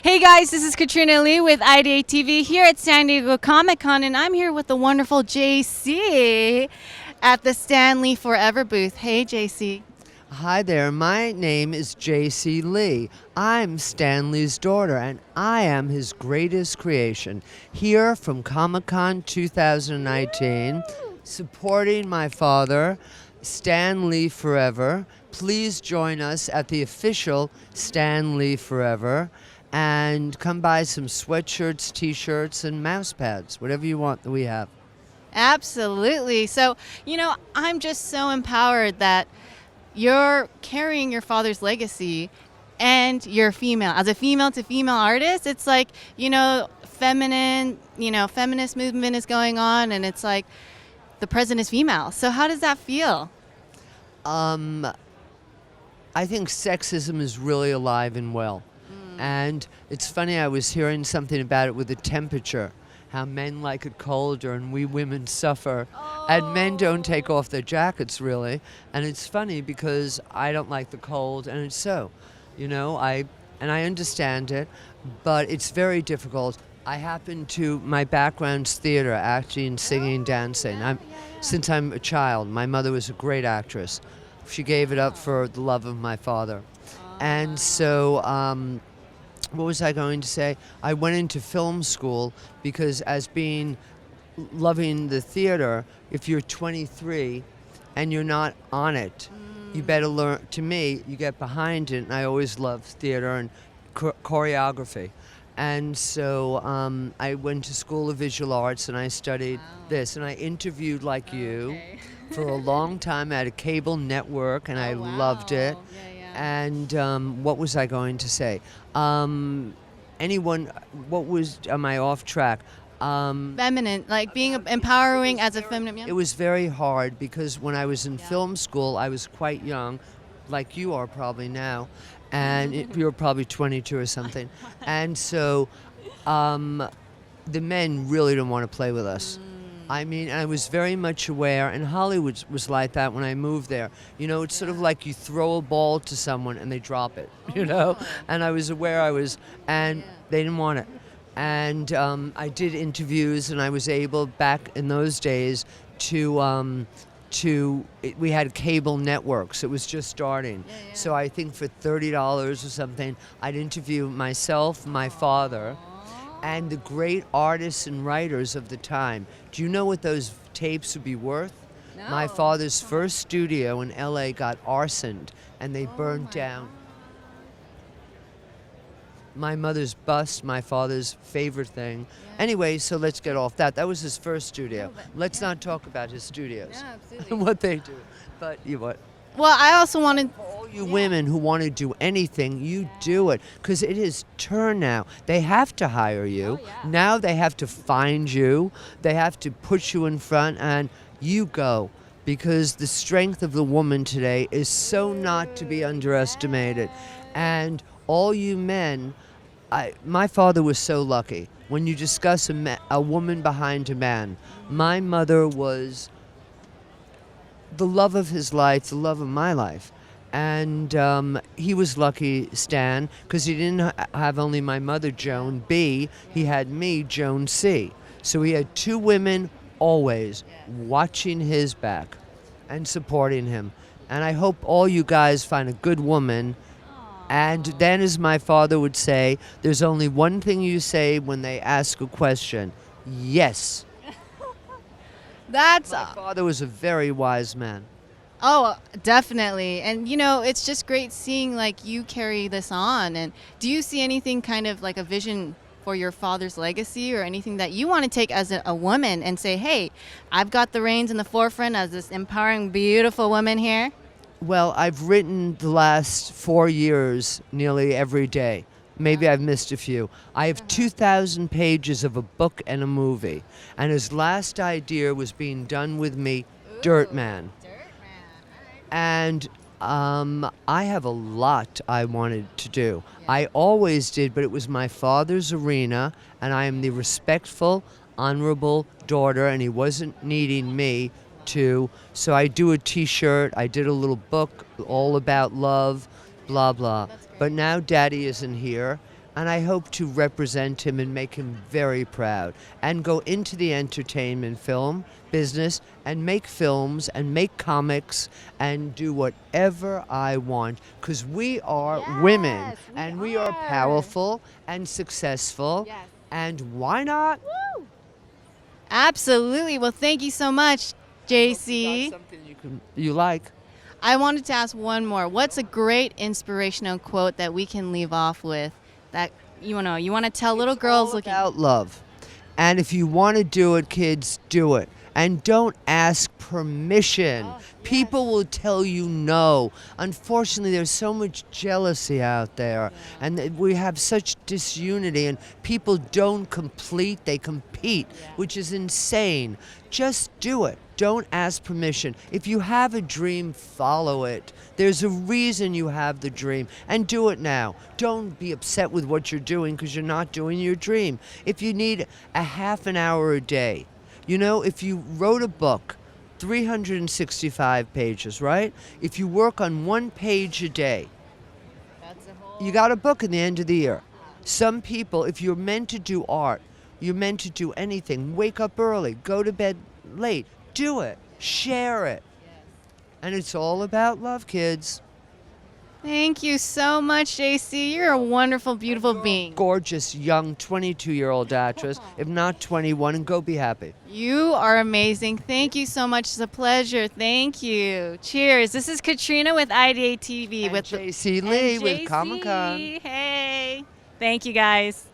Hey guys, this is Katrina Lee with IdeateTV here at San Diego Comic Con, and I'm here with the wonderful JC at the Stan Lee Forever booth. Hey JC. Hi there, my name is J.C. Lee. I'm Stan Lee's daughter, and I am his greatest creation. Here from Comic-Con 2019, supporting my father, Stan Lee Forever. Please join us at the official Stan Lee Forever, and come buy some sweatshirts, t-shirts, and mouse pads, whatever you want that we have. Absolutely. So, I'm just so empowered that you're carrying your father's legacy and you're female. As a female to female artist, it's like, feminine, feminist movement is going on, and it's like the president is female. So how does that feel? I think sexism is really alive and well. And it's funny, I was hearing something about it with the temperature, how men like it colder and we women suffer. And men don't take off their jackets, really. And it's funny because I don't like the cold, and it's so. I understand it, but it's very difficult. My background's theater, acting, singing, dancing. Since I'm a child, my mother was a great actress. She gave it up for the love of my father. And so, what was I going to say? I went into film school because loving the theater, if you're 23 and you're not on it, you better learn. To me, you get behind it, and I always loved theater and choreography. And so I went to School of Visual Arts, and I studied this, and I interviewed like you for a long time at a cable network, and I loved it. And what was I going to say? Am I off track? Feminine, like being empowering as a feminine. Yeah. It was very hard because when I was in film school, I was quite young, like you are probably now, and you're probably 22 or something. And so the men really didn't want to play with us. I mean, I was very much aware, and Hollywood was like that when I moved there. It's sort of like you throw a ball to someone and they drop it, And I was aware and they didn't want it. And I did interviews, and I was able, back in those days, we had cable networks. It was just starting. So I think for $30 or something, I'd interview myself, my father, and the great artists and writers of the time. Do you know what those tapes would be worth? No. My father's first studio in LA got arsoned, and they burned down. My mother's bust, my father's favorite thing. Yeah. Anyway, so let's get off that. That was his first studio. Let's not talk about his studios and what they do. But what? Well, I also wanted... All you women who want to do anything, you do it. Because it is turn now. They have to hire you. Now they have to find you. They have to put you in front, and you go. Because the strength of the woman today is so not to be underestimated. And all you men... my father was so lucky. When you discuss a woman behind a man, my mother was the love of his life, the love of my life. And he was lucky, Stan, because he didn't have only my mother, Joan B. He had me, Joan C. So he had two women always watching his back and supporting him. And I hope all you guys find a good woman. And then, as my father would say, there's only one thing you say when they ask a question: yes. My father was a very wise man. Oh, definitely. And, it's just great seeing, you carry this on. And do you see anything kind of like a vision for your father's legacy, or anything that you want to take as a woman and say, hey, I've got the reins in the forefront as this empowering, beautiful woman here? Well, I've written the last 4 years nearly every day. Maybe I've missed a few. I have 2,000 pages of a book and a movie. And his last idea was being done with me, DirtMan. And I have a lot I wanted to do. I always did, but it was my father's arena, and I am the respectful, honorable daughter, and he wasn't needing me to. So I do a t-shirt, I did a little book all about love, blah, blah. But now Daddy isn't here, and I hope to represent him and make him very proud and go into the entertainment film business and make films and make comics and do whatever I want, because we are women Yes, we and we are are. powerful and successful. Yes. And why not? Absolutely. Well, thank you so much, JC. Something you like. I wanted to ask one more. What's a great inspirational quote that we can leave off with that you want to tell little girls looking About love. And if you want to do it, kids, do it. And don't ask permission. People will tell you no. Unfortunately, there's so much jealousy out there, and we have such disunity, and people don't complete, they compete, which is insane. Just do it. Don't ask permission. If you have a dream, follow it. There's a reason you have the dream, and do it now. Don't be upset with what you're doing because you're not doing your dream. If you need a half an hour a day, if you wrote a book, 365 pages, right? If you work on one page a day, you got a book in the end of the year. Some people, if you're meant to do art, you're meant to do anything. Wake up early, go to bed late, do it, share it. And it's all about love, kids. Thank you so much, JC. You're a wonderful, beautiful being. Gorgeous, young, 22-year-old actress, if not 21, and go be happy. You are amazing. Thank you so much. It's a pleasure. Thank you. Cheers. This is Katrina with IdeateTV. And with JC Lee and with JC. Comic-Con. Hey. Thank you, guys.